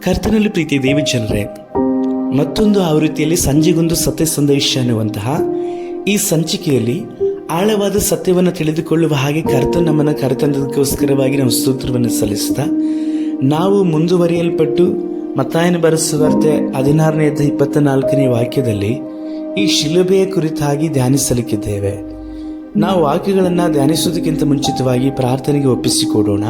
ಕರ್ತನಲ್ಲಿ ಪ್ರೀತಿ ದೇವಿ ಜನರೇ, ಮತ್ತೊಂದು ಆವೃತ್ತಿಯಲ್ಲಿ ಸಂಜೆಗೊಂದು ಸತ್ಯ ಸಂದೇಶ ಅನ್ನುವಂತಹ ಈ ಸಂಚಿಕೆಯಲ್ಲಿ ಆಳವಾದ ಸತ್ಯವನ್ನು ತಿಳಿದುಕೊಳ್ಳುವ ಹಾಗೆ ಕರ್ತನು ನಮ್ಮನ್ನು ಕರೆತಂದದಕ್ಕೋಸ್ಕರವಾಗಿ ನಾವು ಸ್ತೋತ್ರವನ್ನು ಸಲ್ಲಿಸ್ತಾ ನಾವು ಮುಂದುವರಿಯಲ್ಪಟ್ಟು ಮತ್ತಾಯನ ಬರೆಸುವಾರ್ತೆ 16-24 ವಾಕ್ಯದಲ್ಲಿ ಈ ಶಿಲುಬೆಯ ಕುರಿತಾಗಿ ಧ್ಯಾನಿಸಲಿಕ್ಕಿದ್ದೇವೆ. ನಾವು ವಾಕ್ಯಗಳನ್ನು ಧ್ಯಾನಿಸುವುದಕ್ಕಿಂತ ಮುಂಚಿತವಾಗಿ ಪ್ರಾರ್ಥನೆಗೆ ಒಪ್ಪಿಸಿಕೊಡೋಣ.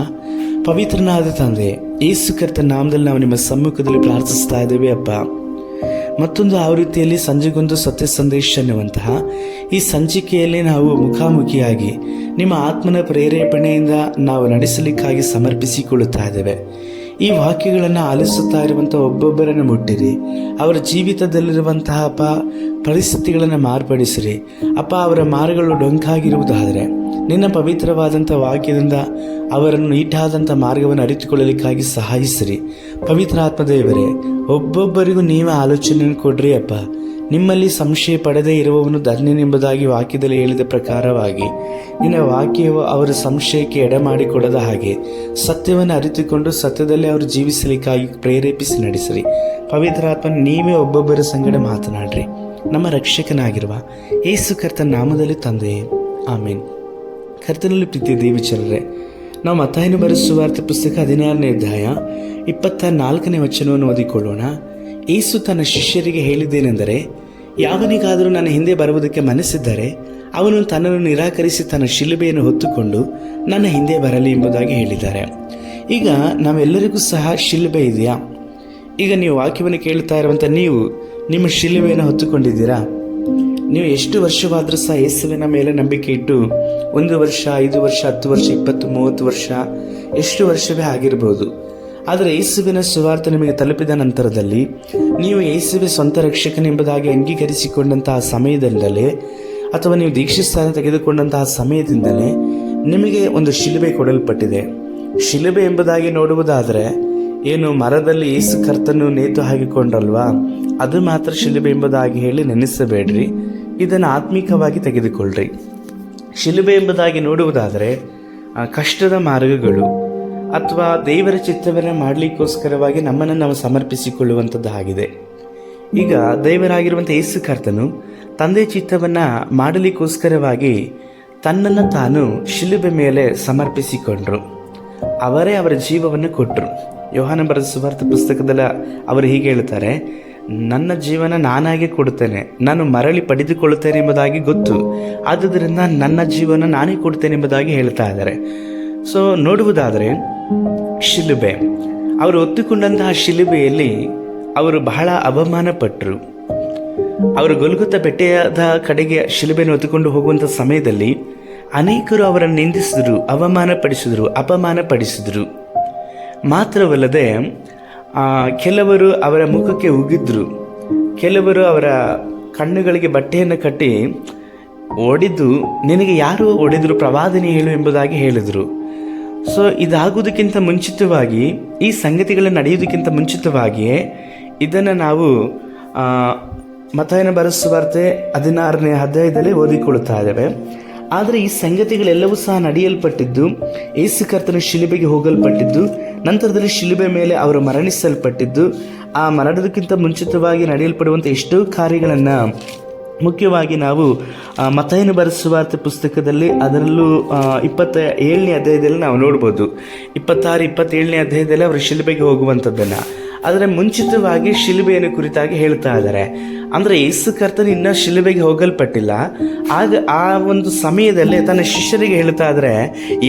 ಪವಿತ್ರನಾದ ತಂದೆ, ಯೇಸು ಕರ್ತನ ನಾಮದಲ್ಲಿ ನಾವು ನಿಮ್ಮ ಸಮ್ಮುಖದಲ್ಲಿ ಪ್ರಾರ್ಥಿಸ್ತಾ ಇದ್ದೇವೆ ಅಪ್ಪ. ಮತ್ತೊಂದು ಆವೃತ್ತಿಯಲ್ಲಿ ಸಂಜೆಗೊಂದು ಸತ್ಯ ಸಂದೇಶ ಅನ್ನುವಂತಹ ಈ ಸಂಚಿಕೆಯಲ್ಲಿ ನಾವು ಮುಖಾಮುಖಿಯಾಗಿ ನಿಮ್ಮ ಆತ್ಮನ ಪ್ರೇರೇಪಣೆಯಿಂದ ನಾವು ನಡೆಸಲಿಕ್ಕಾಗಿ ಸಮರ್ಪಿಸಿಕೊಳ್ಳುತ್ತಾ ಇದ್ದೇವೆ. ಈ ವಾಕ್ಯಗಳನ್ನು ಆಲಿಸುತ್ತಾ ಇರುವಂಥ ಒಬ್ಬೊಬ್ಬರನ್ನು ಮುಟ್ಟಿರಿ, ಅವರ ಜೀವಿತದಲ್ಲಿರುವಂತಹ ಪರಿಸ್ಥಿತಿಗಳನ್ನು ಮಾರ್ಪಡಿಸಿರಿ ಅಪ್ಪ. ಅವರ ಮಾರ್ಗಗಳು ಡೊಂಕಾಗಿರುವುದಾದರೆ ನಿನ್ನ ಪವಿತ್ರವಾದಂಥ ವಾಕ್ಯದಿಂದ ಅವರನ್ನು ನೀಟಾದಂಥ ಮಾರ್ಗವನ್ನು ಅರಿತುಕೊಳ್ಳಲಿಕ್ಕಾಗಿ ಸಹಾಯಿಸಿರಿ. ಪವಿತ್ರ ಆತ್ಮದೇವರೇ, ಒಬ್ಬೊಬ್ಬರಿಗೂ ನೀವೇ ಆಲೋಚನೆಯನ್ನು ಕೊಡ್ರಿ ಅಪ್ಪ. ನಿಮ್ಮಲ್ಲಿ ಸಂಶಯ ಪಡೆದೇ ಇರುವವನು ಧನ್ಯನೆಂಬುದಾಗಿ ವಾಕ್ಯದಲ್ಲಿ ಹೇಳಿದ ಪ್ರಕಾರವಾಗಿ ನಿನ್ನ ವಾಕ್ಯವು ಅವರ ಸಂಶಯಕ್ಕೆ ಎಡೆಮಾಡಿಕೊಡದ ಹಾಗೆ ಸತ್ಯವನ್ನು ಅರಿತುಕೊಂಡು ಸತ್ಯದಲ್ಲಿ ಅವರು ಜೀವಿಸಲಿಕ್ಕಾಗಿ ಪ್ರೇರೇಪಿಸಿ ನಡೆಸಿರಿ. ಪವಿತ್ರಾತ್ಮ ನೀವೇ ಒಬ್ಬೊಬ್ಬರ ಸಂಗಡ ಮಾತನಾಡ್ರಿ. ನಮ್ಮ ರಕ್ಷಕನಾಗಿರುವ ಯೇಸು ಕರ್ತನ ನಾಮದಲ್ಲಿ ತಂದೆಯೇ, ಆಮೇನ್. ಕರ್ತನಲ್ಲಿ ಪ್ರೀತಿ ದೇವಿಚರರೇ, ನಾವು ಮತ್ತಾಯನ ಬರೆಸುವಾರ್ತೆ ಪುಸ್ತಕ 16ನೇ ಅಧ್ಯಾಯ 24ನೇ ವಚನವನ್ನು ಓದಿಕೊಳ್ಳೋಣ. ಯೇಸು ತನ್ನ ಶಿಷ್ಯರಿಗೆ ಹೇಳಿದ್ದೇನೆಂದರೆ, ಯಾವನಿಗಾದರೂ ನನ್ನ ಹಿಂದೆ ಬರುವುದಕ್ಕೆ ಮನಸ್ಸಿದ್ದರೆ ಅವನು ತನ್ನನ್ನು ನಿರಾಕರಿಸಿ ತನ್ನ ಶಿಲುಬೆಯನ್ನು ಹೊತ್ತುಕೊಂಡು ನನ್ನ ಹಿಂದೆ ಬರಲಿ ಎಂಬುದಾಗಿ ಹೇಳಿದ್ದಾರೆ. ಈಗ ನಾವೆಲ್ಲರಿಗೂ ಸಹ ಶಿಲುಬೆ ಇದೆಯಾ? ಈಗ ನೀವು ವಾಕ್ಯವನ್ನು ಕೇಳ್ತಾ ಇರುವಂಥ ನೀವು ನಿಮ್ಮ ಶಿಲುಬೆಯನ್ನು ಹೊತ್ತುಕೊಂಡಿದ್ದೀರಾ? ನೀವು ಎಷ್ಟು ವರ್ಷವಾದರೂ ಸಹ ಯೇಸುವಿನ ಮೇಲೆ ನಂಬಿಕೆ ಇಟ್ಟು 1 ವರ್ಷ, 5 ವರ್ಷ, 10 ವರ್ಷ, 20, 30 ವರ್ಷ, ಎಷ್ಟು ವರ್ಷವೇ ಆಗಿರ್ಬೋದು. ಆದರೆ ಯೇಸುವಿನ ಸುವಾರ್ತೆ ನಿಮಗೆ ತಲುಪಿದ ನಂತರದಲ್ಲಿ ನೀವು ಯೇಸುವೆ ಸ್ವಂತ ರಕ್ಷಕನೆಂಬುದಾಗಿ ಅಂಗೀಕರಿಸಿಕೊಂಡಂತಹ ಸಮಯದಿಂದಲೇ ಅಥವಾ ನೀವು ದೀಕ್ಷಾಸ್ಥಾನ ತೆಗೆದುಕೊಂಡಂತಹ ಸಮಯದಿಂದಲೇ ನಿಮಗೆ ಒಂದು ಶಿಲುಬೆ ಕೊಡಲ್ಪಟ್ಟಿದೆ. ಶಿಲುಬೆ ಎಂಬುದಾಗಿ ನೋಡುವುದಾದರೆ ಏನು ಮರದಲ್ಲಿ ಯೇಸು ಕರ್ತನು ನೇತು ಹಾಕಿಕೊಂಡ್ರಲ್ವಾ, ಅದು ಮಾತ್ರ ಶಿಲುಬೆ ಎಂಬುದಾಗಿ ಹೇಳಿ ನೆನೆಸಬೇಡ್ರಿ. ಇದನ್ನು ಆತ್ಮಿಕವಾಗಿ ತೆಗೆದುಕೊಳ್ಳ್ರಿ. ಶಿಲುಬೆ ಎಂಬುದಾಗಿ ನೋಡುವುದಾದರೆ ಕಷ್ಟದ ಮಾರ್ಗಗಳು ಅಥವಾ ದೇವರ ಚಿತ್ತವನ್ನು ಮಾಡಲಿಕ್ಕೋಸ್ಕರವಾಗಿ ನಮ್ಮನ್ನು ನಾವು ಸಮರ್ಪಿಸಿಕೊಳ್ಳುವಂಥದ್ದಾಗಿದೆ. ಈಗ ದೇವರಾಗಿರುವಂಥ ಯೇಸು ಕರ್ತನು ತಂದೆ ಚಿತ್ತವನ್ನು ಮಾಡಲಿಕ್ಕೋಸ್ಕರವಾಗಿ ತನ್ನನ್ನು ತಾನು ಶಿಲುಬೆ ಮೇಲೆ ಸಮರ್ಪಿಸಿಕೊಂಡ್ರು. ಅವರೇ ಅವರ ಜೀವವನ್ನು ಕೊಟ್ಟರು. ಯೋಹಾನ ಬರೆದ ಸುವಾರ್ತೆ ಪುಸ್ತಕದಲ್ಲಿ ಅವರು ಹೀಗೆ ಹೇಳ್ತಾರೆ, ನನ್ನ ಜೀವನ ನಾನಾಗೆ ಕೊಡುತ್ತೇನೆ, ನಾನು ಮರಳಿ ಪಡೆದುಕೊಳ್ಳುತ್ತೇನೆ ಎಂಬುದಾಗಿ ಗೊತ್ತು, ಆದುದರಿಂದ ನನ್ನ ಜೀವನ ನಾನೇ ಕೊಡ್ತೇನೆ ಎಂಬುದಾಗಿ ಹೇಳ್ತಾ ಇದ್ದಾರೆ. ಸೊ ನೋಡುವುದಾದರೆ ಶಿಲುಬೆ, ಅವರು ಹೊತ್ತುಕೊಂಡಂತಹ ಶಿಲುಬೆಯಲ್ಲಿ ಅವರು ಬಹಳ ಅವಮಾನ ಪಟ್ಟರು. ಅವರು ಗೊಲ್ಗೊತಾ ಬೆಟ್ಟದ ಕಡೆಗೆ ಶಿಲುಬೆಯನ್ನು ಹೊತ್ತುಕೊಂಡು ಹೋಗುವಂಥ ಸಮಯದಲ್ಲಿ ಅನೇಕರು ಅವರನ್ನು ನಿಂದಿಸಿದ್ರು, ಅಪಮಾನ ಪಡಿಸಿದ್ರು. ಮಾತ್ರವಲ್ಲದೆ ಕೆಲವರು ಅವರ ಮುಖಕ್ಕೆ ಉಗಿದ್ರು, ಕೆಲವರು ಅವರ ಕಣ್ಣುಗಳಿಗೆ ಬಟ್ಟೆಯನ್ನು ಕಟ್ಟಿ ಹೊಡೆದು, ನಿನಗೆ ಯಾರು ಹೊಡೆದ್ರು, ಪ್ರವಾದನೆ ಹೇಳು ಎಂಬುದಾಗಿ ಹೇಳಿದರು. ಸೊ ಇದಾಗುವುದಕ್ಕಿಂತ ಮುಂಚಿತವಾಗಿ, ಈ ಸಂಗತಿಗಳು ನಡೆಯುವುದಕ್ಕಿಂತ ಮುಂಚಿತವಾಗಿಯೇ ಇದನ್ನು ನಾವು ಮತ್ತಾಯನ ಬರೆಸುವಾರ್ತೆ 16ನೇ ಅಧ್ಯಾಯದಲ್ಲಿ ಓದಿಕೊಳ್ಳುತ್ತಾ ಇದ್ದೇವೆ. ಆದರೆ ಈ ಸಂಗತಿಗಳೆಲ್ಲವೂ ಸಹ ನಡೆಯಲ್ಪಟ್ಟಿದ್ದು, ಯೇಸು ಕರ್ತನ ಶಿಲುಬೆಗೆ ಹೋಗಲ್ಪಟ್ಟಿದ್ದು, ನಂತರದಲ್ಲಿ ಶಿಲುಬೆ ಮೇಲೆ ಅವರು ಮರಣಿಸಲ್ಪಟ್ಟಿದ್ದು, ಆ ಮರಣದಕ್ಕಿಂತ ಮುಂಚಿತವಾಗಿ ನಡೆಯಲ್ಪಡುವಂಥ ಎಷ್ಟೋ ಕಾರ್ಯಗಳನ್ನು ಮುಖ್ಯವಾಗಿ ನಾವು ಮತ್ತಾಯನ ಬರೆಸುವಾರ್ತೆ ಪುಸ್ತಕದಲ್ಲಿ ಅದರಲ್ಲೂ 27ನೇ ಅಧ್ಯಾಯದಲ್ಲಿ ನಾವು ನೋಡ್ಬೋದು. 26, 27ನೇ ಅಧ್ಯಾಯದಲ್ಲಿ ಅವರು ಶಿಲುಬೆಗೆ ಹೋಗುವಂಥದ್ದನ್ನು, ಆದರೆ ಮುಂಚಿತವಾಗಿ ಶಿಲುಬೆಯನ್ನು ಕುರಿತಾಗಿ ಹೇಳ್ತಾ ಇದ್ದಾರೆ. ಅಂದರೆ ಯೇಸು ಕರ್ತನು ಇನ್ನೂ ಶಿಲುಬೆಗೆ ಹೋಗಲ್ಪಟ್ಟಿಲ್ಲ. ಆಗ ಆ ಒಂದು ಸಮಯದಲ್ಲೇ ತನ್ನ ಶಿಷ್ಯರಿಗೆ ಹೇಳ್ತಾ ಇದ್ದಾರೆ,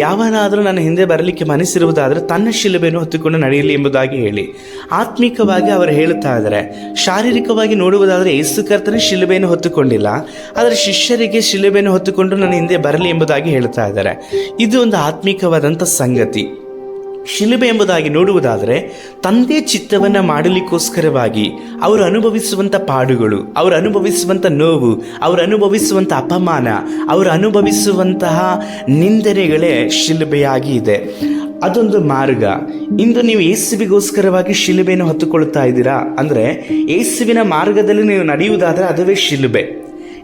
ಯಾವನಾದರೂ ನನ್ನ ಹಿಂದೆ ಬರಲಿಕ್ಕೆ ಮನಸ್ಸಿರುವುದಾದರೆ ತನ್ನ ಶಿಲುಬೆಯನ್ನು ಹೊತ್ತುಕೊಂಡು ನಡೆಯಲಿ ಎಂಬುದಾಗಿ ಹೇಳಿ ಆತ್ಮಿಕವಾಗಿ ಅವರು ಹೇಳ್ತಾ ಇದ್ದಾರೆ. ಶಾರೀರಿಕವಾಗಿ ನೋಡುವುದಾದರೆ ಯೇಸು ಕರ್ತನು ಶಿಲುಬೆಯನ್ನು ಹೊತ್ತುಕೊಂಡಿಲ್ಲ, ಆದರೆ ಶಿಷ್ಯರಿಗೆ ಶಿಲುಬೆಯನ್ನು ಹೊತ್ತುಕೊಂಡು ನನ್ನ ಹಿಂದೆ ಬರಲಿ ಎಂಬುದಾಗಿ ಹೇಳ್ತಾ ಇದ್ದಾರೆ. ಇದು ಒಂದು ಆತ್ಮಿಕವಾದಂಥ ಸಂಗತಿ. ಶಿಲುಬೆ ಎಂಬುದಾಗಿ ನೋಡುವುದಾದರೆ ತಂದೆ ಚಿತ್ತವನ್ನು ಮಾಡಲಿಕ್ಕೋಸ್ಕರವಾಗಿ ಅವರು ಅನುಭವಿಸುವಂಥ ಪಾಡುಗಳು, ಅವರು ಅನುಭವಿಸುವಂಥ ನೋವು, ಅವರು ಅನುಭವಿಸುವಂಥ ಅಪಮಾನ, ಅವರು ಅನುಭವಿಸುವಂತಹ ನಿಂದನೆಗಳೇ ಶಿಲುಬೆಯಾಗಿ ಇದೆ. ಅದೊಂದು ಮಾರ್ಗ. ಇಂದು ನೀವು ಯೇಸುವಿಗೋಸ್ಕರವಾಗಿ ಶಿಲುಬೆಯನ್ನು ಹೊತ್ತುಕೊಳ್ಳುತ್ತಾ ಇದ್ದೀರಾ ಅಂದರೆ ಯೇಸುವಿನ ಮಾರ್ಗದಲ್ಲಿ ನೀವು ನಡೆಯುವುದಾದರೆ ಅದುವೇ ಶಿಲುಬೆ.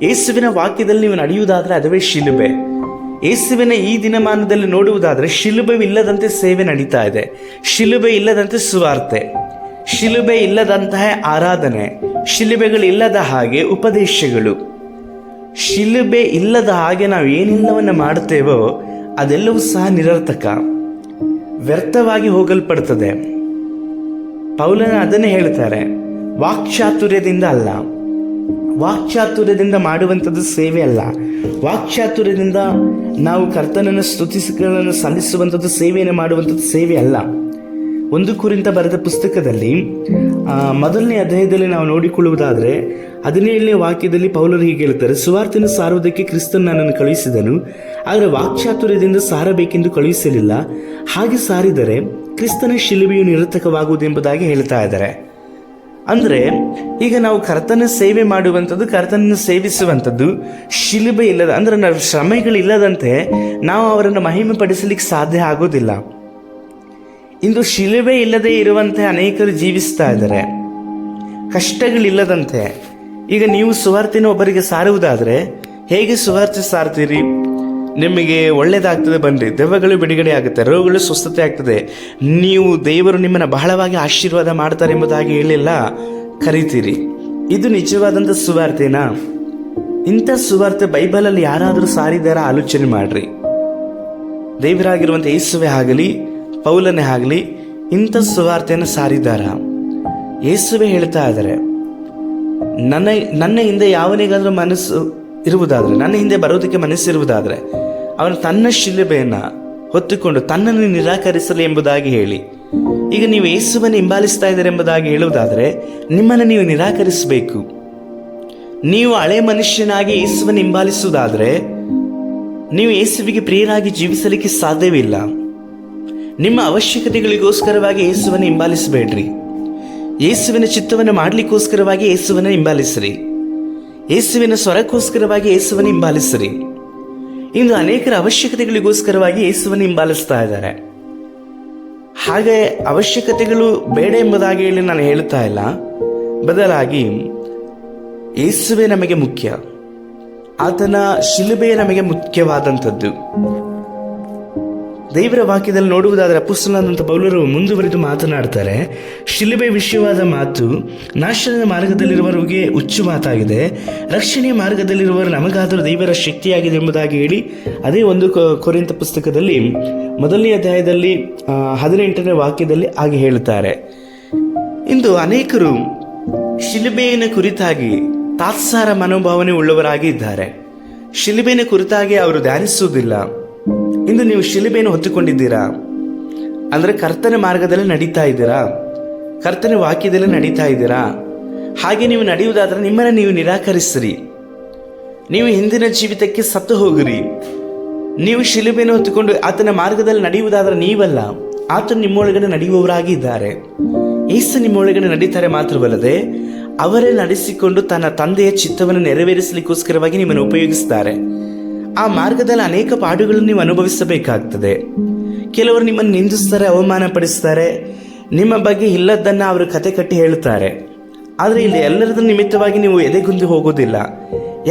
ಯೇಸುವಿನ ವಾಕ್ಯದಲ್ಲಿ ನೀವು ನಡೆಯುವುದಾದರೆ ಅದುವೇ ಶಿಲುಬೆ. ಯೇಸುವಿನ ಈ ದಿನಮಾನದಲ್ಲಿ ನೋಡುವುದಾದರೆ ಶಿಲುಬೆ ಇಲ್ಲದಂತೆ ಸೇವೆ ನಡೀತಾ ಇದೆ, ಶಿಲುಬೆ ಇಲ್ಲದಂತೆ ಸುವಾರ್ತೆ, ಶಿಲುಬೆ ಇಲ್ಲದಂತಹ ಆರಾಧನೆ, ಶಿಲುಬೆಗಳಿಲ್ಲದ ಹಾಗೆ ಉಪದೇಶಗಳು, ಶಿಲುಬೆ ಇಲ್ಲದ ಹಾಗೆ ನಾವು ಏನೆಲ್ಲವನ್ನು ಮಾಡುತ್ತೇವೋ ಅದೆಲ್ಲವೂ ಸಹ ನಿರರ್ಥಕ, ವ್ಯರ್ಥವಾಗಿ ಹೋಗಲ್ಪಡ್ತದೆ. ಪೌಲನ ಅದನ್ನೇ ಹೇಳ್ತಾರೆ, ವಾಕ್ಚಾತುರ್ಯದಿಂದ ಅಲ್ಲ, ವಾಕ್ಚಾತುರ್ಯದಿಂದ ಮಾಡುವಂಥದ್ದು ಸೇವೆ ಅಲ್ಲ, ವಾಕ್ಚಾತುರ್ಯದಿಂದ ನಾವು ಕರ್ತನನ್ನು ಸ್ತುತಿಗಳನ್ನು ಸಲ್ಲಿಸುವಂಥದ್ದು, ಸೇವೆಯನ್ನು ಮಾಡುವಂಥದ್ದು ಸೇವೆ ಅಲ್ಲ. 1 ಕೊರಿಂಥ ಬರೆದ ಪುಸ್ತಕದಲ್ಲಿ 1ನೇ ಅಧ್ಯಾಯದಲ್ಲಿ ನಾವು ನೋಡಿಕೊಳ್ಳುವುದಾದರೆ 17ನೇ ವಾಕ್ಯದಲ್ಲಿ ಪೌಲರು ಹೀಗೆ ಹೇಳ್ತಾರೆ, ಸುವಾರ್ತೆಯನ್ನು ಸಾರುವುದಕ್ಕೆ ಕ್ರಿಸ್ತನು ನನ್ನನ್ನು ಕಳುಹಿಸಿದನು, ಆದರೆ ವಾಕ್ಚಾತುರ್ಯದಿಂದ ಸಾರಬೇಕೆಂದು ಕಳುಹಿಸಲಿಲ್ಲ, ಹಾಗೆ ಸಾರಿದರೆ ಕ್ರಿಸ್ತನ ಶಿಲುಬೆಯು ನಿರರ್ಥಕವಾಗುವುದೆಂಬುದಾಗಿ ಹೇಳ್ತಾ ಇದ್ದಾರೆ. ಅಂದರೆ ಈಗ ನಾವು ಕರ್ತನ ಸೇವೆ ಮಾಡುವಂಥದ್ದು, ಕರ್ತನನ್ನು ಸೇವಿಸುವಂಥದ್ದು ಶಿಲುಬೆ ಇಲ್ಲದ, ಅಂದರೆ ನಾವು ಶ್ರಮೆಗಳಿಲ್ಲದಂತೆ ನಾವು ಅವರನ್ನು ಮಹಿಮೆ ಪಡಿಸಲಿಕ್ಕೆ ಸಾಧ್ಯ ಆಗೋದಿಲ್ಲ. ಇಂದು ಶಿಲುಬೆ ಇಲ್ಲದೆ ಇರುವಂತೆ ಅನೇಕರು ಜೀವಿಸ್ತಾ ಇದ್ದಾರೆ, ಕಷ್ಟಗಳಿಲ್ಲದಂತೆ. ಈಗ ನೀವು ಸುವಾರ್ತೆನ ಒಬ್ಬರಿಗೆ ಸಾರುವುದಾದರೆ ಹೇಗೆ ಸುವಾರ್ತೆ ಸಾರ್ತೀರಿ? ನಿಮಗೆ ಒಳ್ಳೆಯದಾಗ್ತದೆ, ಬನ್ನಿರಿ, ದೆವ್ವಗಳು ಬಿಡುಗಡೆ ಆಗುತ್ತೆ, ರೋಗಗಳು ಸ್ವಸ್ಥತೆ ಆಗ್ತದೆ, ನೀವು ದೇವರು ನಿಮ್ಮನ್ನು ಬಹಳವಾಗಿ ಆಶೀರ್ವಾದ ಮಾಡ್ತಾರೆ ಎಂಬುದಾಗಿ ಹೇಳಿಲ್ಲ ಕರಿತೀರಿ. ಇದು ನಿಜವಾದಂಥ ಸುವಾರ್ತೆನಾ? ಇಂಥ ಸುವಾರ್ತೆ ಬೈಬಲಲ್ಲಿ ಯಾರಾದರೂ ಸಾರಿದಾರ ಆಲೋಚನೆ ಮಾಡ್ರಿ. ದೇವರಾಗಿರುವಂಥ ಯೇಸುವೆ ಆಗಲಿ, ಪೌಲನೇ ಆಗಲಿ ಇಂಥ ಸುವಾರ್ತೆಯನ್ನು ಸಾರಿದಾರ? ಯೇಸುವೆ ಹೇಳ್ತಾ ಇದ್ದಾರೆ, ನನ್ನ ಹಿಂದೆ ಯಾವನಿಗಾದ್ರೂ ಮನಸ್ಸು ಇರುವುದಾದರೆ, ನನ್ನ ಹಿಂದೆ ಬರೋದಕ್ಕೆ ಮನಸ್ಸಿರುವುದಾದರೆ ಅವನು ತನ್ನ ಶಿಲುಬೆಯನ್ನು ಹೊತ್ತುಕೊಂಡು ತನ್ನನ್ನು ನಿರಾಕರಿಸಲಿ ಎಂಬುದಾಗಿ ಹೇಳಿ. ಈಗ ನೀವು ಯೇಸುವನ್ನು ಹಿಂಬಾಲಿಸ್ತಾ ಇದ್ದಾರೆ ಎಂಬುದಾಗಿ ಹೇಳುವುದಾದರೆ ನಿಮ್ಮನ್ನು ನೀವು ನಿರಾಕರಿಸಬೇಕು. ನೀವು ಹಳೆ ಮನುಷ್ಯನಾಗಿ ಯೇಸುವನ್ನು ಹಿಂಬಾಲಿಸುವುದಾದರೆ ನೀವು ಯೇಸುವಿಗೆ ಪ್ರಿಯರಾಗಿ ಜೀವಿಸಲಿಕ್ಕೆ ಸಾಧ್ಯವಿಲ್ಲ. ನಿಮ್ಮ ಅವಶ್ಯಕತೆಗಳಿಗೋಸ್ಕರವಾಗಿ ಯೇಸುವನ್ನು ಹಿಂಬಾಲಿಸಬೇಡ್ರಿ. ಯೇಸುವಿನ ಚಿತ್ತವನ್ನು ಮಾಡಲಿಕ್ಕೋಸ್ಕರವಾಗಿ ಯೇಸುವನ್ನು ಹಿಂಬಾಲಿಸಿರಿ. ಯೇಸುವಿನ ಸ್ವರಕ್ಕೋಸ್ಕರವಾಗಿ ಯೇಸುವನ್ನು ಹಿಂಬಾಲಿಸಿರಿ. ಇಂದು ಅನೇಕರ ಅವಶ್ಯಕತೆಗಳಿಗೋಸ್ಕರವಾಗಿ ಯೇಸುವನ್ನು ಹಿಂಬಾಲಿಸ್ತಾ ಇದ್ದಾರೆ. ಹಾಗೆ ಅವಶ್ಯಕತೆಗಳು ಬೇಡ ಎಂಬುದಾಗಿ ಹೇಳಿ ನಾನು ಹೇಳ್ತಾ ಇಲ್ಲ, ಬದಲಾಗಿ ಯೇಸುವೆ ನಮಗೆ ಮುಖ್ಯ, ಆತನ ಶಿಲುಬೆಯೇ ನಮಗೆ ಮುಖ್ಯವಾದಂಥದ್ದು. ದೇವರ ವಾಕ್ಯದಲ್ಲಿ ನೋಡುವುದಾದರೆ ಅಪೊಸ್ತಲನಾದಂಥ ಪೌಲರು ಮುಂದುವರಿದು ಮಾತನಾಡ್ತಾರೆ, ಶಿಲುಬೆ ವಿಷಯವಾದ ಮಾತು ನಾಶನದ ಮಾರ್ಗದಲ್ಲಿರುವವರಿಗೆ ಹುಚ್ಚು ಮಾತಾಗಿದೆ, ರಕ್ಷಣೆಯ ಮಾರ್ಗದಲ್ಲಿರುವವರು ನಮಗಾದರೂ ದೇವರ ಶಕ್ತಿಯಾಗಿದೆ ಎಂಬುದಾಗಿ ಹೇಳಿ ಅದೇ 1 ಕೊರಿಂಥ ಪುಸ್ತಕದಲ್ಲಿ 1ನೇ ಅಧ್ಯಾಯದಲ್ಲಿ 18ನೇ ವಾಕ್ಯದಲ್ಲಿ ಹಾಗೆ ಹೇಳುತ್ತಾರೆ. ಇಂದು ಅನೇಕರು ಶಿಲುಬೆಯನ್ನು ಕುರಿತಾಗಿ ತಾತ್ಸಾರ ಮನೋಭಾವನೆ ಉಳ್ಳವರಾಗಿ ಇದ್ದಾರೆ. ಶಿಲುಬೆಯನ್ನು ಕುರಿತಾಗಿ ಅವರು ಧ್ಯಾನಿಸುವುದಿಲ್ಲ. ಇಂದು ನೀವು ಶಿಲುಬೆಯನ್ನು ಹೊತ್ತುಕೊಂಡಿದ್ದೀರಾ ಅಂದರೆ ಕರ್ತನ ಮಾರ್ಗದಲ್ಲಿ ನಡೀತಾ ಇದ್ದೀರಾ, ಕರ್ತನ ವಾಕ್ಯದಲ್ಲಿ ನಡೀತಾ ಇದ್ದೀರಾ. ಹಾಗೆ ನೀವು ನಡೆಯುವುದಾದರೆ ನಿಮ್ಮನ್ನು ನೀವು ನಿರಾಕರಿಸಿರಿ. ನೀವು ಹಿಂದಿನ ಜೀವಿತಕ್ಕೆ ಸತ್ತು ಹೋಗಿರಿ. ನೀವು ಶಿಲುಬೆಯನ್ನು ಹೊತ್ತುಕೊಂಡು ಆತನ ಮಾರ್ಗದಲ್ಲಿ ನಡೆಯುವುದಾದರೆ ನೀವಲ್ಲ, ಆತನು ನಿಮ್ಮೊಳಗಡೆ ನಡೆಯುವವರಾಗಿ ಇದ್ದಾರೆ. ಯೇಸು ನಿಮ್ಮೊಳಗಡೆ ನಡೀತಾರೆ ಮಾತ್ರವಲ್ಲದೆ ಅವರೇ ನಡೆಸಿಕೊಂಡು ತನ್ನ ತಂದೆಯ ಚಿತ್ತವನ್ನು ನೆರವೇರಿಸಲಿಕ್ಕೋಸ್ಕರವಾಗಿ ನಿಮ್ಮನ್ನು ಉಪಯೋಗಿಸ್ತಾರೆ. ಆ ಮಾರ್ಗದಲ್ಲಿ ಅನೇಕ ಪಾಡುಗಳನ್ನು ನೀವು ಅನುಭವಿಸಬೇಕಾಗ್ತದೆ. ಕೆಲವರು ನಿಮ್ಮನ್ನು ನಿಂದಿಸ್ತಾರೆ, ಅವಮಾನ ಪಡಿಸ್ತಾರೆ, ನಿಮ್ಮ ಬಗ್ಗೆ ಇಲ್ಲದನ್ನು ಅವರು ಕತೆ ಕಟ್ಟಿ ಹೇಳುತ್ತಾರೆ. ಆದರೆ ಇಲ್ಲಿ ಎಲ್ಲರದ ನಿಮಿತ್ತವಾಗಿ ನೀವು ಎದೆಗುಂದಿ ಹೋಗೋದಿಲ್ಲ.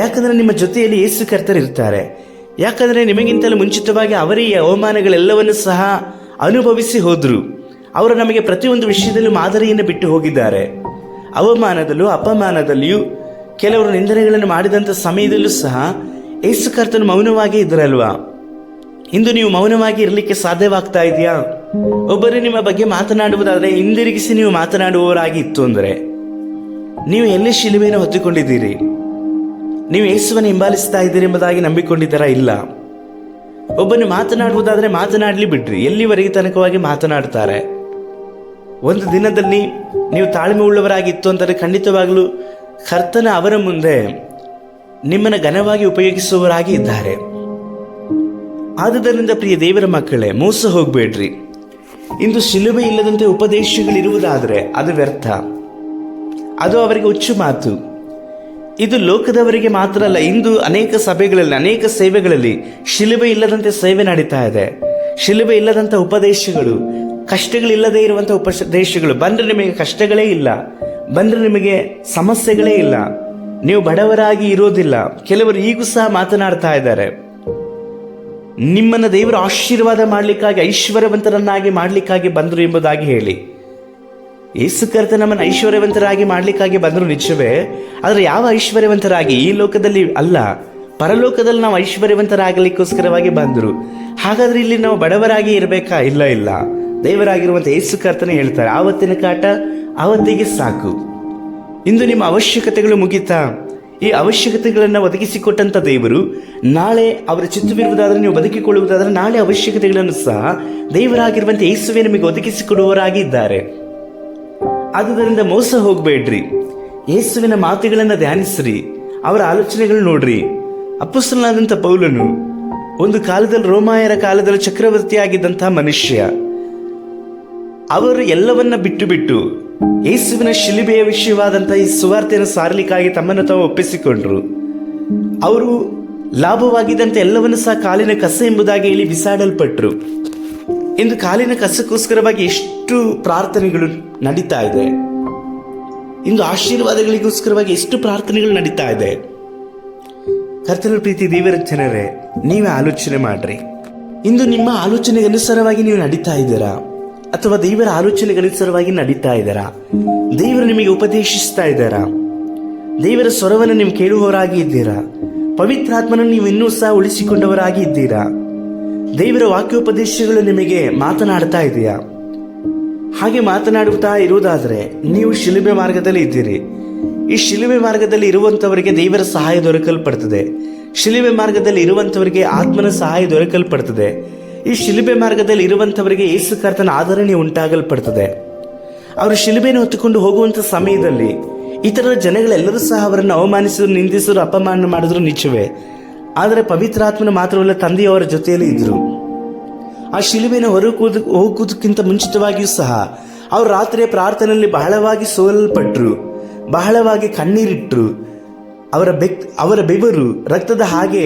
ಯಾಕಂದರೆ ನಿಮ್ಮ ಜೊತೆಯಲ್ಲಿ ಯೇಸು ಕರ್ತರು ಇರ್ತಾರೆ. ಯಾಕಂದರೆ ನಿಮಗಿಂತಲೂ ಮುಂಚಿತವಾಗಿ ಅವರೇ ಈ ಅವಮಾನಗಳೆಲ್ಲವನ್ನು ಸಹ ಅನುಭವಿಸಿ ಹೋದರು. ಅವರು ನಮಗೆ ಪ್ರತಿಯೊಂದು ವಿಷಯದಲ್ಲೂ ಮಾದರಿಯನ್ನು ಬಿಟ್ಟು ಹೋಗಿದ್ದಾರೆ. ಅವಮಾನದಲ್ಲೂ ಅಪಮಾನದಲ್ಲಿಯೂ ಕೆಲವರು ನಿಂದನೆಗಳನ್ನು ಮಾಡಿದಂಥ ಸಮಯದಲ್ಲೂ ಸಹ ಯೇಸು ಕರ್ತನು ಮೌನವಾಗಿ ಇದ್ರಲ್ವಾ? ಇಂದು ನೀವು ಮೌನವಾಗಿ ಇರಲಿಕ್ಕೆ ಸಾಧ್ಯವಾಗ್ತಾ ಇದೆಯಾ? ಒಬ್ಬರೇ ನಿಮ್ಮ ಬಗ್ಗೆ ಮಾತನಾಡುವುದಾದರೆ ಹಿಂದಿರುಗಿಸಿ ನೀವು ಮಾತನಾಡುವವರಾಗಿ ಇತ್ತು ಅಂದರೆ ನೀವು ಎಲ್ಲಿ ಶಿಲುಬೆಯನ್ನು ಹೊತ್ತುಕೊಂಡಿದ್ದೀರಿ? ನೀವು ಯೇಸುವನ್ನು ಹಿಂಬಾಲಿಸ್ತಾ ಇದ್ದೀರಿ ಎಂಬುದಾಗಿ ನಂಬಿಕೊಂಡಿದ್ದೀರಾ? ಇಲ್ಲ. ಒಬ್ಬನು ಮಾತನಾಡುವುದಾದರೆ ಮಾತನಾಡಲಿ ಬಿಡ್ರಿ. ಎಲ್ಲಿವರೆಗೆ ತನಕವಾಗಿ ಮಾತನಾಡ್ತಾರೆ? ಒಂದು ದಿನದಲ್ಲಿ ನೀವು ತಾಳ್ಮೆ ಉಳ್ಳವರಾಗಿತ್ತು ಅಂದರೆ ಖಂಡಿತವಾಗಲೂ ಕರ್ತನ ಅವರ ಮುಂದೆ ನಿಮ್ಮನ್ನು ಘನವಾಗಿ ಉಪಯೋಗಿಸುವವರಾಗಿ ಇದ್ದಾರೆ. ಆದುದರಿಂದ ಪ್ರಿಯ ದೇವರ ಮಕ್ಕಳೇ, ಮೋಸ ಹೋಗಬೇಡ್ರಿ. ಇಂದು ಶಿಲುಬೆ ಇಲ್ಲದಂತೆ ಉಪದೇಶಗಳಿರುವುದಾದರೆ ಅದು ವ್ಯರ್ಥ, ಅದು ಅವರಿಗೆ ಹುಚ್ಚು ಮಾತು. ಇದು ಲೋಕದವರಿಗೆ ಮಾತ್ರ ಅಲ್ಲ, ಇಂದು ಅನೇಕ ಸಭೆಗಳಲ್ಲಿ ಅನೇಕ ಸೇವೆಗಳಲ್ಲಿ ಶಿಲುಬೆ ಇಲ್ಲದಂತೆ ಸೇವೆ ನಡೀತಾ ಇದೆ. ಶಿಲುಬೆ ಇಲ್ಲದಂಥ ಉಪದೇಶಗಳು, ಕಷ್ಟಗಳಿಲ್ಲದೆ ಇರುವಂಥ ಉಪದೇಶಗಳು. ಬಂದರೆ ನಿಮಗೆ ಕಷ್ಟಗಳೇ ಇಲ್ಲ, ಬಂದರೆ ನಿಮಗೆ ಸಮಸ್ಯೆಗಳೇ ಇಲ್ಲ, ನೀವು ಬಡವರಾಗಿ ಇರೋದಿಲ್ಲ. ಕೆಲವರು ಈಗೂ ಸಹ ಮಾತನಾಡ್ತಾ ಇದ್ದಾರೆ, ನಿಮ್ಮನ್ನು ದೇವರು ಆಶೀರ್ವಾದ ಮಾಡಲಿಕ್ಕಾಗಿ ಐಶ್ವರ್ಯವಂತರನ್ನಾಗಿ ಮಾಡಲಿಕ್ಕಾಗಿ ಬಂದರು ಎಂಬುದಾಗಿ ಹೇಳಿ. ಯೇಸು ಕರ್ತ ನಮ್ಮನ್ನು ಐಶ್ವರ್ಯವಂತರಾಗಿ ಮಾಡ್ಲಿಕ್ಕಾಗಿ ಬಂದರು ನಿಜವೇ, ಆದರೆ ಯಾವ ಐಶ್ವರ್ಯವಂತರಾಗಿ? ಈ ಲೋಕದಲ್ಲಿ ಅಲ್ಲ, ಪರಲೋಕದಲ್ಲಿ ನಾವು ಐಶ್ವರ್ಯವಂತರಾಗಲಿಕ್ಕೋಸ್ಕರವಾಗಿ ಬಂದರು. ಹಾಗಾದ್ರೆ ಇಲ್ಲಿ ನಾವು ಬಡವರಾಗಿ ಇರಬೇಕಾ? ಇಲ್ಲ ಇಲ್ಲ. ದೇವರಾಗಿರುವಂಥ ಯೇಸು ಕರ್ತನೇ ಹೇಳ್ತಾರೆ, ಆವತ್ತಿನ ಕಾಟ ಆವತ್ತಿಗೆ ಸಾಕು. ಇಂದು ನಿಮ್ಮ ಅವಶ್ಯಕತೆಗಳು ಮುಗಿತಾ? ಈ ಅವಶ್ಯಕತೆಗಳನ್ನು ಒದಗಿಸಿಕೊಟ್ಟಂಥ ದೇವರು ನಾಳೆ ಅವರ ಚಿತ್ತವಿರುವುದಾದರೆ, ನೀವು ಬದುಕಿಕೊಳ್ಳುವುದಾದರೆ ನಾಳೆ ಅವಶ್ಯಕತೆಗಳನ್ನು ಸಹ ದೇವರಾಗಿರುವಂಥ ಯೇಸುವೆ ನಿಮಗೆ ಒದಗಿಸಿಕೊಡುವವರಾಗಿದ್ದಾರೆ. ಆದುದರಿಂದ ಮೋಸ ಹೋಗಬೇಡ್ರಿ. ಯೇಸುವಿನ ಮಾತುಗಳನ್ನು ಧ್ಯಾನಿಸ್ರಿ, ಅವರ ಆಲೋಚನೆಗಳು ನೋಡ್ರಿ. ಅಪೊಸ್ತಲನಾದಂಥ ಪೌಲನು ಒಂದು ಕಾಲದಲ್ಲಿ, ರೋಮಾಯರ ಕಾಲದಲ್ಲಿ ಚಕ್ರವರ್ತಿಯಾಗಿದ್ದಂತಹ ಮನುಷ್ಯ. ಅವರು ಎಲ್ಲವನ್ನ ಬಿಟ್ಟು ಯೇಸುವಿನ ಶಿಲುಬೆಯ ವಿಷಯವಾದಂತಹ ಈ ಸುವಾರ್ತೆಯನ್ನು ಸಾರಲಿಕ್ಕಾಗಿ ತಮ್ಮನ್ನು ತಾವು ಒಪ್ಪಿಸಿಕೊಂಡ್ರು. ಅವರು ಲಾಭವಾಗಿದ್ದಂತೆ ಎಲ್ಲವನ್ನು ಸಹ ಕಾಲಿನ ಕಸ ಎಂಬುದಾಗಿ ಹೇಳಿ ಬಿಸಾಡಲ್ಪಟ್ರು. ಇಂದು ಕಾಲಿನ ಕಸಕ್ಕೋಸ್ಕರವಾಗಿ ಎಷ್ಟು ಪ್ರಾರ್ಥನೆಗಳು ನಡೀತಾ ಇದೆ. ಇಂದು ಆಶೀರ್ವಾದಗಳಿಗೋಸ್ಕರವಾಗಿ ಎಷ್ಟು ಪ್ರಾರ್ಥನೆಗಳು ನಡೀತಾ ಇದೆ. ಕರ್ತನ ಪ್ರೀತಿ ದೇವರ ಜನರೇ, ನೀವೇ ಆಲೋಚನೆ ಮಾಡ್ರಿ. ಇಂದು ನಿಮ್ಮ ಆಲೋಚನೆಗೆ ಅನುಸಾರವಾಗಿ ನೀವು ನಡೀತಾ ಇದ್ದೀರಾ ಅಥವಾ ದೇವರ ಆಲೋಚನೆಗೆ ಅನುಸಾರವಾಗಿ ನಡೀತಾ ಇದ್ದೀರಾ? ದೇವರು ನಿಮಗೆ ಉಪದೇಶಿಸ್ತಾ ಇದ್ದಾರಾ? ದೇವರ ಸ್ವರವನ್ನು ನೀವು ಕೇಳುವವರಾಗಿ ಇದ್ದೀರಾ? ಪವಿತ್ರಾತ್ಮನನ್ನು ನೀವು ಇನ್ನೂ ಸಹ ಉಳಿಸಿಕೊಂಡವರಾಗಿ ಇದ್ದೀರಾ? ದೇವರ ವಾಕ್ಯೋಪದೇಶಗಳು ನಿಮಗೆ ಮಾತನಾಡ್ತಾ ಇದೆಯಾ? ಹಾಗೆ ಮಾತನಾಡುತ್ತಾ ಇರುವುದಾದರೆ ನೀವು ಶಿಲುಬೆ ಮಾರ್ಗದಲ್ಲಿ ಇದ್ದೀರಿ. ಈ ಶಿಲುಬೆ ಮಾರ್ಗದಲ್ಲಿ ಇರುವಂತವರಿಗೆ ದೇವರ ಸಹಾಯ ದೊರಕಲ್ಪಡ್ತದೆ. ಶಿಲುಬೆ ಮಾರ್ಗದಲ್ಲಿ ಇರುವಂತವರಿಗೆ ಆತ್ಮನ ಸಹಾಯ ದೊರಕಲ್ಪಡ್ತದೆ. ಈ ಶಿಲುಬೆ ಮಾರ್ಗದಲ್ಲಿ ಇರುವಂತವರಿಗೆ ಯೇಸು ಕರ್ತನ ಆದರಣೆ ಉಂಟಾಗಲ್ಪಡ್ತದೆ. ಅವರು ಶಿಲುಬೆಯನ್ನು ಹೊತ್ತುಕೊಂಡು ಹೋಗುವಂತ ಸಮಯದಲ್ಲಿ ಇತರ ಜನಗಳೆಲ್ಲರೂ ಸಹ ಅವರನ್ನು ಅವಮಾನಿಸಿದ್ರು, ನಿಂದಿಸಿದ್ರು, ಅಪಮಾನ ಮಾಡಿದ್ರು ನಿಜವೇ. ಆದರೆ ಪವಿತ್ರಾತ್ಮನ ಮಾತ್ರವಲ್ಲ, ತಂದೆಯವರ ಜೊತೆಯಲ್ಲಿ ಇದ್ರು. ಆ ಶಿಲುಬೆಯನ್ನು ಹೋಗುವುದಕ್ಕಿಂತ ಮುಂಚಿತವಾಗಿಯೂ ಸಹ ಅವರು ರಾತ್ರಿಯ ಪ್ರಾರ್ಥನೆಯಲ್ಲಿ ಬಹಳವಾಗಿ ಸೋಲಲ್ಪಟ್ರು, ಬಹಳವಾಗಿ ಕಣ್ಣೀರಿಟ್ರು. ಅವರ ಬೆವರು ರಕ್ತದ ಹಾಗೆ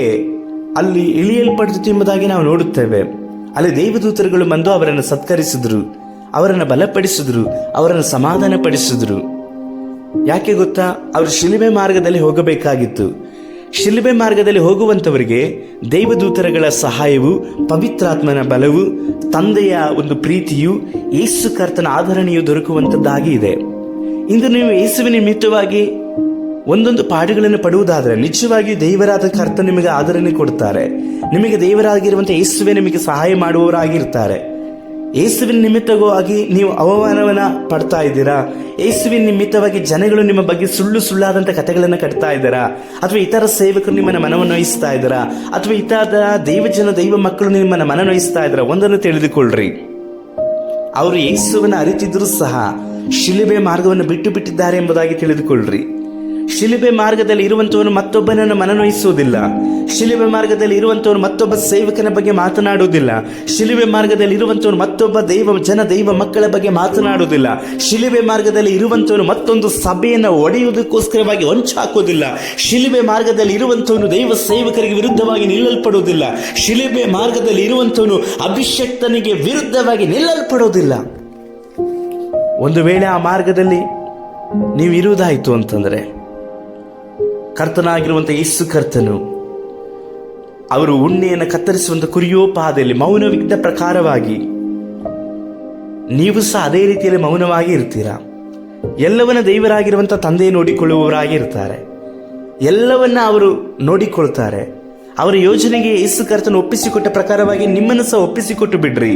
ಅಲ್ಲಿ ಇಳಿಯಲ್ಪಡ್ತು ಎಂಬುದಾಗಿ ನಾವು ನೋಡುತ್ತೇವೆ. ಅಲ್ಲಿ ದೇವದೂತರುಗಳು ಬಂದು ಅವರನ್ನು ಸತ್ಕರಿಸಿದ್ರು, ಅವರನ್ನು ಬಲಪಡಿಸಿದ್ರು, ಅವರನ್ನು ಸಮಾಧಾನ ಪಡಿಸಿದ್ರು. ಯಾಕೆ ಗೊತ್ತಾ? ಅವರು ಶಿಲುಬೆ ಮಾರ್ಗದಲ್ಲಿ ಹೋಗಬೇಕಾಗಿತ್ತು. ಶಿಲುಬೆ ಮಾರ್ಗದಲ್ಲಿ ಹೋಗುವಂತವರಿಗೆ ದೇವದೂತರುಗಳ ಸಹಾಯವು, ಪವಿತ್ರಾತ್ಮನ ಬಲವು, ತಂದೆಯ ಒಂದು ಪ್ರೀತಿಯು, ಯೇಸು ಕರ್ತನ ಆಧರಣೆಯು ದೊರಕುವಂಥದ್ದಾಗಿ ಇದೆ. ಇಂದು ನೀವು ಯೇಸುವಿನ ನಿಮಿತ್ತವಾಗಿ ಒಂದೊಂದು ಪಾಠಗಳನ್ನು ಪಡುವುದಾದರೆ ನಿಜವಾಗಿಯೂ ದೇವರಾದ ಕರ್ತ ನಿಮಗೆ ಆದರಣೆ ಕೊಡ್ತಾರೆ. ನಿಮಗೆ ದೇವರಾಗಿರುವಂಥ ಯೇಸುವೆ ನಿಮಗೆ ಸಹಾಯ ಮಾಡುವವರಾಗಿರ್ತಾರೆ. ಯೇಸುವಿನ ನಿಮಿತ್ತವಾಗಿ ನೀವು ಅವಮಾನವನ್ನ ಪಡ್ತಾ ಇದ್ದೀರಾ? ಯೇಸುವಿನ ನಿಮಿತ್ತವಾಗಿ ಜನಗಳು ನಿಮ್ಮ ಬಗ್ಗೆ ಸುಳ್ಳಾದಂಥ ಕಥೆಗಳನ್ನು ಕಟ್ತಾ ಇದ್ದಾರಾ? ಅಥವಾ ಇತರ ಸೇವಕರು ನಿಮ್ಮನ್ನ ಮನವನ್ನೊಯಿಸ್ತಾ ಇದ್ದಾರಾ? ಅಥವಾ ಇತರ ದೈವ ಮಕ್ಕಳು ನಿಮ್ಮನ್ನ ಮನನೊಯಿಸ್ತಾ ಇದ್ದಾರಾ? ಒಂದನ್ನು ತಿಳಿದುಕೊಳ್ಳ್ರಿ, ಅವರು ಯೇಸುವನ್ನ ಅರಿತಿದ್ರು ಸಹ ಶಿಲುಬೆ ಮಾರ್ಗವನ್ನು ಬಿಟ್ಟಿದ್ದಾರೆ ಎಂಬುದಾಗಿ ತಿಳಿದುಕೊಳ್ಳ್ರಿ. ಶಿಲುಬೆ ಮಾರ್ಗದಲ್ಲಿ ಇರುವಂತವನು ಮತ್ತೊಬ್ಬನನ್ನು ಮನನೊಯಿಸುವುದಿಲ್ಲ. ಶಿಲುಬೆ ಮಾರ್ಗದಲ್ಲಿ ಇರುವಂತವನು ಮತ್ತೊಬ್ಬ ಸೇವಕನ ಬಗ್ಗೆ ಮಾತನಾಡುವುದಿಲ್ಲ. ಶಿಲುಬೆ ಮಾರ್ಗದಲ್ಲಿ ಇರುವಂತವನು ಮತ್ತೊಬ್ಬ ದೈವ ಮಕ್ಕಳ ಬಗ್ಗೆ ಮಾತನಾಡುವುದಿಲ್ಲ. ಶಿಲುಬೆ ಮಾರ್ಗದಲ್ಲಿ ಇರುವಂತವನು ಮತ್ತೊಂದು ಸಭೆಯನ್ನು ಒಡೆಯುವುದಕ್ಕೋಸ್ಕರವಾಗಿ ಹೊಂಚಾಕೋದಿಲ್ಲ. ಶಿಲುಬೆ ಮಾರ್ಗದಲ್ಲಿ ಇರುವಂತವನು ದೈವ ಸೇವಕರಿಗೆ ವಿರುದ್ಧವಾಗಿ ನಿಲ್ಲಲ್ಪಡುವುದಿಲ್ಲ. ಶಿಲುಬೆ ಮಾರ್ಗದಲ್ಲಿ ಇರುವಂತವನು ಅಭಿಷಕ್ತನಿಗೆ ವಿರುದ್ಧವಾಗಿ ನಿಲ್ಲಲ್ಪಡುವುದಿಲ್ಲ. ಒಂದು ವೇಳೆ ಆ ಮಾರ್ಗದಲ್ಲಿ ನೀವು ಇರುವುದಾಯಿತು ಅಂತಂದ್ರೆ, ಕರ್ತನಾಗಿರುವಂಥ ಯೇಸು ಕರ್ತನು ಅವರು ಉಣ್ಣೆಯನ್ನು ಕತ್ತರಿಸುವಂಥ ಕುರಿಯೋಪಾದಿಯಲ್ಲಿ ಮೌನವಿದ್ದ ಪ್ರಕಾರವಾಗಿ ನೀವು ಸಹ ಅದೇ ರೀತಿಯಲ್ಲಿ ಮೌನವಾಗಿ ಇರ್ತೀರಾ. ಎಲ್ಲವನ್ನ ದೇವರಾಗಿರುವಂಥ ತಂದೆ ನೋಡಿಕೊಳ್ಳುವವರಾಗಿ ಇರ್ತಾರೆ. ಎಲ್ಲವನ್ನ ಅವರು ನೋಡಿಕೊಳ್ತಾರೆ. ಅವರ ಯೋಜನೆಗೆ ಯೇಸು ಕರ್ತನು ಒಪ್ಪಿಸಿಕೊಟ್ಟ ಪ್ರಕಾರವಾಗಿ ನಿಮ್ಮನ್ನು ಸಹ ಒಪ್ಪಿಸಿಕೊಟ್ಟು ಬಿಡ್ರಿ.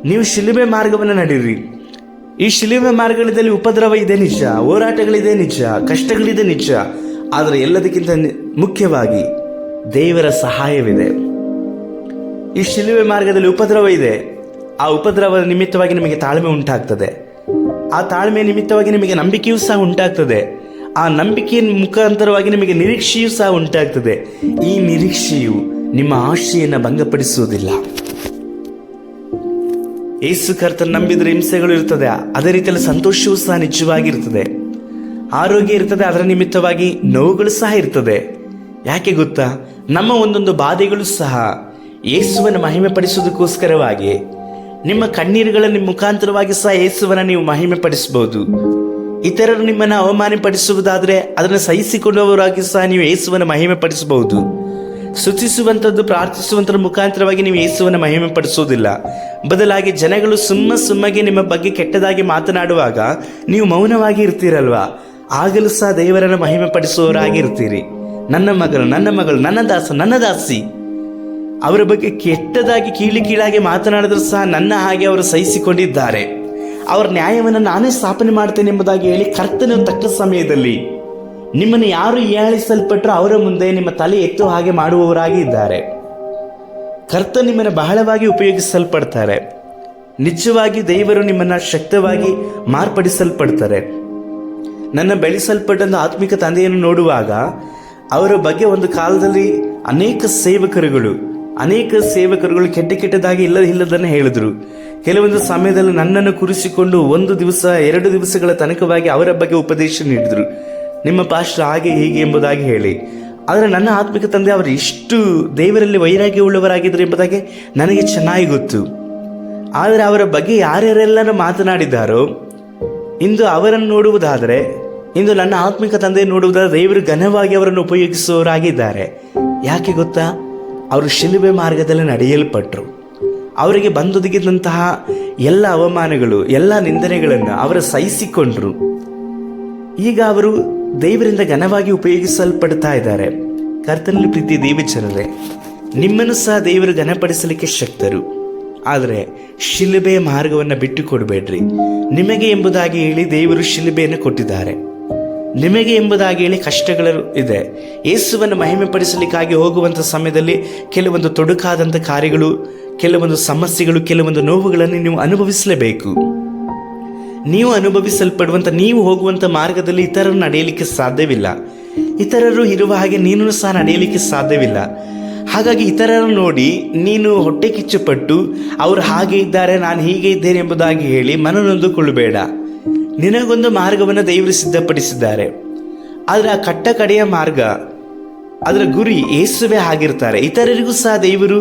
ನೀವು ಶಿಲುಬೆ ಮಾರ್ಗವನ್ನು ನಡೀರಿ. ಈ ಶಿಲುಬೆ ಮಾರ್ಗದಲ್ಲಿ ಉಪದ್ರವ ಇದೆ ನಿಜ, ಹೋರಾಟಗಳಿದೆ ನಿಜ, ಕಷ್ಟಗಳಿದೆ ನಿಜ. ಆದರೆ ಎಲ್ಲದಕ್ಕಿಂತ ಮುಖ್ಯವಾಗಿ ದೇವರ ಸಹಾಯವಿದೆ. ಈ ಶಿಲುಬೆ ಮಾರ್ಗದಲ್ಲಿ ಉಪದ್ರವ ಇದೆ. ಆ ಉಪದ್ರವದ ನಿಮಿತ್ತವಾಗಿ ನಿಮಗೆ ತಾಳ್ಮೆ ಉಂಟಾಗ್ತದೆ. ಆ ತಾಳ್ಮೆ ನಿಮಿತ್ತವಾಗಿ ನಿಮಗೆ ನಂಬಿಕೆಯೂ ಸಹ ಉಂಟಾಗ್ತದೆ. ಆ ನಂಬಿಕೆಯ ಮುಖಾಂತರವಾಗಿ ನಿಮಗೆ ನಿರೀಕ್ಷೆಯೂ ಸಹ ಉಂಟಾಗ್ತದೆ. ಈ ನಿರೀಕ್ಷೆಯು ನಿಮ್ಮ ಆಶೆಯನ್ನು ಭಂಗಪಡಿಸುವುದಿಲ್ಲ. ಯೇಸು ಕರ್ತನ ನಂಬಿದ್ರೆ ಹಿಂಸೆಗಳು ಇರ್ತದೆ, ಅದೇ ರೀತಿಯಲ್ಲಿ ಸಂತೋಷವೂ ಸಹ ನಿಜವಾಗಿರ್ತದೆ. ಆರೋಗ್ಯ ಇರ್ತದೆ, ಅದರ ನಿಮಿತ್ತವಾಗಿ ನೋವುಗಳು ಸಹ ಇರ್ತದೆ. ಯಾಕೆ ಗೊತ್ತಾ? ನಮ್ಮ ಒಂದೊಂದು ಬಾಧೆಗಳು ಸಹ ಯೇಸುವನ್ನು ಮಹಿಮೆ ಪಡಿಸೋದಕ್ಕೋಸ್ಕರವಾಗಿ. ನಿಮ್ಮ ಕಣ್ಣೀರುಗಳ ಮುಖಾಂತರವಾಗಿ ಸಹ ಯೇಸುವನ್ನು ನೀವು ಮಹಿಮೆ ಪಡಿಸಬಹುದು. ಇತರರು ನಿಮ್ಮನ್ನು ಅವಮಾನ ಪಡಿಸುವುದಾದರೆ ಅದನ್ನು ಸಹಿಸಿಕೊಂಡವರಾಗಿ ಸಹ ನೀವು ಯೇಸುವನ್ನು ಮಹಿಮೆ ಪಡಿಸಬಹುದು. ಸ್ತುತಿಸುವಂಥದ್ದು, ಪ್ರಾರ್ಥಿಸುವಂಥದ್ರ ಮುಖಾಂತರವಾಗಿ ನೀವು ಯೇಸುವನ್ನು ಮಹಿಮೆ ಪಡಿಸೋದಿಲ್ಲ. ಬದಲಾಗಿ ಜನಗಳು ಸುಮ್ಮಗೆ ನಿಮ್ಮ ಬಗ್ಗೆ ಕೆಟ್ಟದಾಗಿ ಮಾತನಾಡುವಾಗ ನೀವು ಮೌನವಾಗಿ ಇರ್ತೀರಲ್ವಾ, ಆಗಲೂ ಸಹ ದೇವರನ್ನು ಮಹಿಮೆ ಪಡಿಸುವವರಾಗಿ ಇರ್ತೀರಿ. ನನ್ನ ಮಗಳು, ನನ್ನ ಮಗಳು, ನನ್ನ ದಾಸ, ನನ್ನ ದಾಸಿ, ಅವರ ಬಗ್ಗೆ ಕೆಟ್ಟದಾಗಿ ಕೀಳಾಗಿ ಮಾತನಾಡಿದ್ರು ಸಹ ನನ್ನ ಹಾಗೆ ಅವರು ಸಹಿಸಿಕೊಂಡಿದ್ದಾರೆ. ಅವರ ನ್ಯಾಯವನ್ನು ನಾನೇ ಸ್ಥಾಪನೆ ಮಾಡ್ತೇನೆ ಎಂಬುದಾಗಿ ಹೇಳಿ ಕರ್ತನ ತಕ್ಕ ಸಮಯದಲ್ಲಿ ನಿಮ್ಮನ್ನು ಯಾರು ಹೀಯಾಳಿಸಲ್ಪಟ್ಟರು ಅವರ ಮುಂದೆ ನಿಮ್ಮ ತಲೆ ಎತ್ತುವ ಹಾಗೆ ಮಾಡುವವರಾಗಿ ಇದ್ದಾರೆ. ಕರ್ತ ನಿಮ್ಮನ್ನು ಬಹಳವಾಗಿ ಉಪಯೋಗಿಸಲ್ಪಡ್ತಾರೆ. ನಿಜವಾಗಿ ದೇವರು ನಿಮ್ಮನ್ನು ಶಕ್ತವಾಗಿ ಮಾರ್ಪಡಿಸಲ್ಪಡ್ತಾರೆ. ನನ್ನ ಬೆಳೆಸಲ್ಪಟ್ಟಂಥ ಆತ್ಮಿಕ ತಂದೆಯನ್ನು ನೋಡುವಾಗ ಅವರ ಬಗ್ಗೆ ಒಂದು ಕಾಲದಲ್ಲಿ ಅನೇಕ ಸೇವಕರುಗಳು ಕೆಟ್ಟದಾಗಿ ಇಲ್ಲದನ್ನು ಹೇಳಿದ್ರು. ಕೆಲವೊಂದು ಸಮಯದಲ್ಲಿ ನನ್ನನ್ನು ಕುರಿಸಿಕೊಂಡು 1 ದಿವಸ 2 ದಿವಸಗಳ ತನಕವಾಗಿ ಅವರ ಬಗ್ಗೆ ಉಪದೇಶ ನೀಡಿದ್ರು, ನಿಮ್ಮ ಪಾಸ್ಟರ್ ಹಾಗೆ ಹೀಗೆ ಎಂಬುದಾಗಿ ಹೇಳಿ. ಆದರೆ ನನ್ನ ಆತ್ಮಿಕ ತಂದೆ ಅವರು ಇಷ್ಟು ದೇವರಲ್ಲಿ ವೈರಾಗ್ಯ ಉಳ್ಳವರಾಗಿದ್ದರು ಎಂಬುದಾಗಿ ನನಗೆ ಚೆನ್ನಾಗಿ ಗೊತ್ತು. ಆದರೆ ಅವರ ಬಗ್ಗೆ ಯಾರ್ಯಾರೆಲ್ಲರೂ ಮಾತನಾಡಿದ್ದಾರೋ ಇಂದು ಅವರನ್ನು ನೋಡುವುದಾದರೆ, ಇಂದು ನನ್ನ ಆತ್ಮಿಕ ತಂದೆ ನೋಡುವುದಾದರೆ ದೇವರು ಘನವಾಗಿ ಅವರನ್ನು ಉಪಯೋಗಿಸುವವರಾಗಿದ್ದಾರೆ. ಯಾಕೆ ಗೊತ್ತಾ? ಅವರು ಶಿಲುಬೆ ಮಾರ್ಗದಲ್ಲಿ ನಡೆಯಲ್ಪಟ್ಟರು. ಅವರಿಗೆ ಬಂದೊದಗಿದಂತಹ ಎಲ್ಲ ಅವಮಾನಗಳು, ಎಲ್ಲ ನಿಂದನೆಗಳನ್ನು ಅವರು ಸಹಿಸಿಕೊಂಡ್ರು. ಈಗ ಅವರು ದೇವರಿಂದ ಘನವಾಗಿ ಉಪಯೋಗಿಸಲ್ಪಡ್ತಾ ಇದ್ದಾರೆ. ಕರ್ತನಲ್ಲಿ ಪ್ರೀತಿ ದೇವಜನರೇ, ನಿಮ್ಮನ್ನು ಸಹ ದೇವರು ಘನಪಡಿಸಲಿಕ್ಕೆ ಶಕ್ತರು. ಆದರೆ ಶಿಲುಬೆಯ ಮಾರ್ಗವನ್ನು ಬಿಟ್ಟು ಕೊಡಬೇಡ್ರಿ. ನಿಮಗೆ ಎಂಬುದಾಗಿ ಹೇಳಿ ದೇವರು ಶಿಲುಬೆಯನ್ನು ಕೊಟ್ಟಿದ್ದಾರೆ. ನಿಮಗೆ ಎಂಬುದಾಗಿ ಹೇಳಿ ಕಷ್ಟಗಳು ಇದೆ. ಯೇಸುವನ್ನು ಮಹಿಮೆ ಪಡಿಸಲಿಕ್ಕಾಗಿ ಹೋಗುವಂಥ ಸಮಯದಲ್ಲಿ ಕೆಲವೊಂದು ತೊಡಕಾದಂಥ ಕಾರ್ಯಗಳು, ಕೆಲವೊಂದು ಸಮಸ್ಯೆಗಳು, ಕೆಲವೊಂದು ನೋವುಗಳನ್ನು ನೀವು ಅನುಭವಿಸಲೇಬೇಕು. ನೀವು ಅನುಭವಿಸಲ್ಪಡುವಂಥ, ನೀವು ಹೋಗುವಂಥ ಮಾರ್ಗದಲ್ಲಿ ಇತರರು ನಡೆಯಲಿಕ್ಕೆ ಸಾಧ್ಯವಿಲ್ಲ. ಇತರರು ಇರುವ ಹಾಗೆ ನೀನು ಸಹ ನಡೆಯಲಿಕ್ಕೆ ಸಾಧ್ಯವಿಲ್ಲ. ಹಾಗಾಗಿ ಇತರರನ್ನು ನೋಡಿ ನೀನು ಹೊಟ್ಟೆ ಕಿಚ್ಚುಪಟ್ಟು ಅವರು ಹಾಗೆ ಇದ್ದಾರೆ, ನಾನು ಹೀಗೆ ಇದ್ದೇನೆ ಎಂಬುದಾಗಿ ಹೇಳಿ ಮನನೊಂದುಕೊಳ್ಳಬೇಡ. ನಿನಗೊಂದು ಮಾರ್ಗವನ್ನು ದೇವರು ಸಿದ್ಧಪಡಿಸಿದ್ದಾರೆ. ಆದರೆ ಆ ಕಡೆಯ ಮಾರ್ಗ, ಅದರ ಗುರಿ ಯೇಸುವೇ ಆಗಿರ್ತಾರೆ. ಇತರರಿಗೂ ಸಹ ದೇವರು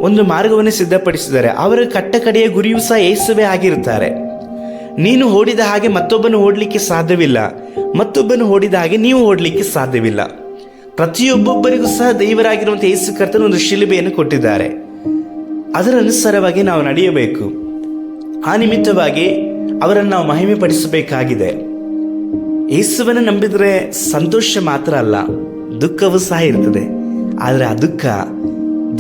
ಒಂದು ಮಾರ್ಗವನ್ನು ಸಿದ್ಧಪಡಿಸಿದ್ದಾರೆ. ಅವರ ಕಡೆಯ ಗುರಿಯೂ ಸಹ ಯೇಸುವೇ ಆಗಿರ್ತಾರೆ. ನೀನು ಓಡಿದ ಹಾಗೆ ಮತ್ತೊಬ್ಬನು ಓಡಲಿಕ್ಕೆ ಸಾಧ್ಯವಿಲ್ಲ, ಮತ್ತೊಬ್ಬನು ಓಡಿದ ಹಾಗೆ ನೀವು ಓಡಲಿಕ್ಕೆ ಸಾಧ್ಯವಿಲ್ಲ. ಪ್ರತಿಯೊಬ್ಬೊಬ್ಬರಿಗೂ ಸಹ ದೇವರಾಗಿರುವಂಥ ಯೇಸು ಕರ್ತನು ಒಂದು ಶಿಲುಬೆಯನ್ನು ಕೊಟ್ಟಿದ್ದಾರೆ. ಅದರ ಅನುಸಾರವಾಗಿ ನಾವು ನಡೆಯಬೇಕು. ಆ ನಿಮಿತ್ತವಾಗಿ ಅವರನ್ನು ನಾವು ಮಹಿಮೆ ಪಡಿಸಬೇಕಾಗಿದೆ. ಯೇಸುವನ್ನು ನಂಬಿದರೆ ಸಂತೋಷ ಮಾತ್ರ ಅಲ್ಲ, ದುಃಖವೂ ಸಹ ಇರ್ತದೆ. ಆದರೆ ಆ ದುಃಖ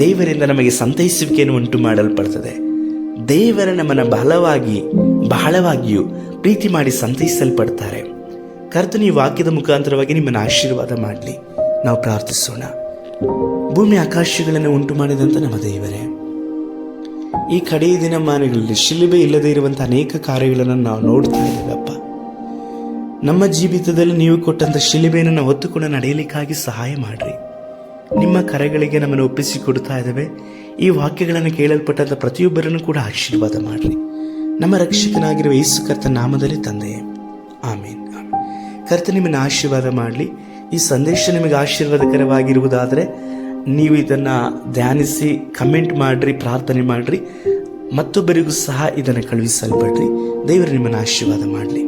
ದೇವರಿಂದ ನಮಗೆ ಸಂತೈಸುವಿಕೆಯನ್ನು ಉಂಟು ಮಾಡಲ್ಪಡ್ತದೆ. ದೇವರ ನಮ್ಮನ್ನು ಬಹಳವಾಗಿಯೂ ಪ್ರೀತಿ ಮಾಡಿ ಸಂತೈಸಲ್ಪಡ್ತಾರೆ. ಕರ್ತನ ಈ ವಾಕ್ಯದ ಮುಖಾಂತರವಾಗಿ ನಿಮ್ಮನ್ನು ಆಶೀರ್ವಾದ ಮಾಡಲಿ. ನಾವು ಪ್ರಾರ್ಥಿಸೋಣ. ಭೂಮಿ ಆಕಾಶಗಳನ್ನು ಉಂಟು ಮಾಡಿದಂಥ ನಮ್ಮ ದೇವರೇ, ಈ ಕಡೆಯ ದಿನಮಾನಗಳಲ್ಲಿ ಶಿಲುಬೆ ಇಲ್ಲದೆ ಇರುವಂಥ ಅನೇಕ ಕಾರ್ಯಗಳನ್ನು ನಾವು ನೋಡ್ತಾ ಇದ್ದೇವಪ್ಪ. ನಮ್ಮ ಜೀವಿತದಲ್ಲಿ ನೀವು ಕೊಟ್ಟಂಥ ಶಿಲುಬೆಯನ್ನು ನಾವು ಹೊತ್ತುಕೊಂಡು ನಡೆಯಲಿಕ್ಕಾಗಿ ಸಹಾಯ ಮಾಡಿರಿ. ನಿಮ್ಮ ಕರೆಗಳಿಗೆ ನಮ್ಮನ್ನು ಒಪ್ಪಿಸಿಕೊಡ್ತಾ ಇದ್ದೇವೆ. ಈ ವಾಕ್ಯಗಳನ್ನು ಕೇಳಲ್ಪಟ್ಟಂಥ ಪ್ರತಿಯೊಬ್ಬರನ್ನು ಕೂಡ ಆಶೀರ್ವಾದ ಮಾಡಿರಿ. ನಮ್ಮ ರಕ್ಷಕನಾಗಿರುವ ಯೇಸು ಕರ್ತನ ನಾಮದಲ್ಲಿ ತಂದೆಯೇ, ಆಮೇನ್. ಕರ್ತ ನಿಮ್ಮನ್ನು ಆಶೀರ್ವಾದ ಮಾಡಲಿ. ಈ ಸಂದೇಶ ನಿಮಗೆ ಆಶೀರ್ವಾದಕರವಾಗಿರುವುದಾದರೆ ನೀವು ಇದನ್ನು ಧ್ಯಾನಿಸಿ ಕಮೆಂಟ್ ಮಾಡಿರಿ, ಪ್ರಾರ್ಥನೆ ಮಾಡಿರಿ, ಮತ್ತೊಬ್ಬರಿಗೂ ಸಹ ಇದನ್ನು ಕಳುಹಿಸಲ್ಪಡ್ರಿ. ದೇವರು ನಿಮ್ಮನ್ನು ಆಶೀರ್ವಾದ ಮಾಡಲಿ.